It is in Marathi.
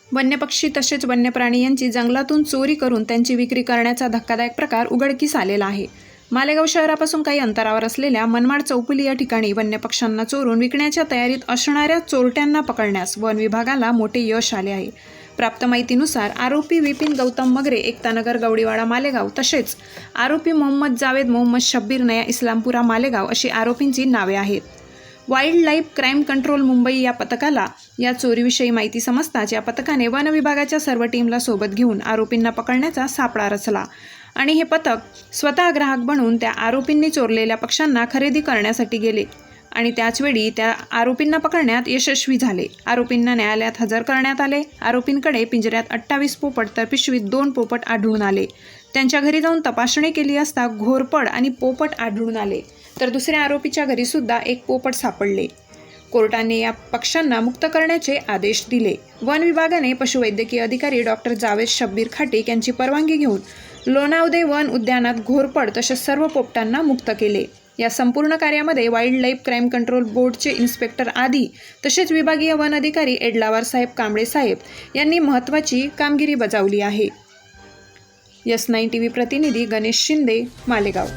वन्य पक्षी तसेच वन्य प्राणी यांची जंगलातून चोरी करून त्यांची विक्री करण्याचा धक्कादायक प्रकार उघडकीस आलेला आहे। मालेगाव शहरापासून काही अंतरावर असलेल्या मनमाड चौफुली या ठिकाणी वन्य पक्ष्यांना चोरून विकण्याच्या तयारीत असणाऱ्या चोरट्यांना पकडण्यास वन विभागाला मोठे यश आले आहे। प्राप्त माहितीनुसार आरोपी विपिन गौतम मगरे, एकतानगर, गवडीवाडा, मालेगाव तसेच आरोपी मोहम्मद जावेद मोहम्मद शब्बीर नया इस्लामपुरा मालेगाव अशी आरोपींची नावे आहेत। Wild life crime control Mumbai या पथकाला या चोरीविषयी माहिती समजताच या पथकाने वन विभागाच्या सर्व टीमला सोबत घेऊन आरोपींना पकडण्याचा सापळा रचला आणि हे पथक स्वतः ग्राहक बनून त्या आरोपींनी चोरलेल्या पक्ष्यांना खरेदी करण्यासाठी गेले आणि त्याचवेळी त्या आरोपींना पकडण्यात यशस्वी झाले। आरोपींना न्यायालयात हजर करण्यात आले। आरोपींकडे पिंजऱ्यात 28 पोपट तर पिशवीत 2 पोपट आढळून आले। त्यांच्या घरी जाऊन तपासणी केली असता घोरपड आणि पोपट आढळून आले, तर दुसऱ्या आरोपीच्या घरी सुद्धा 1 पोपट सापडले। कोर्टाने या पक्ष्यांना मुक्त करण्याचे आदेश दिले। वन विभागाने पशुवैद्यकीय अधिकारी डॉक्टर जावेद शब्बीर खाटीक यांची परवानगी घेऊन लोणावदे वन उद्यानात घोरपड तसेच सर्व पोपटांना मुक्त केले। या संपूर्ण कार्यामध्ये वाईल्ड लाईफ क्राईम कंट्रोल बोर्डचे इन्स्पेक्टर आदी तसेच विभागीय वन अधिकारी एडलावार साहेब, कांबळे साहेब यांनी महत्त्वाची कामगिरी बजावली आहे। S9 TV प्रतिनिधी गणेश शिंदे, मालेगाव।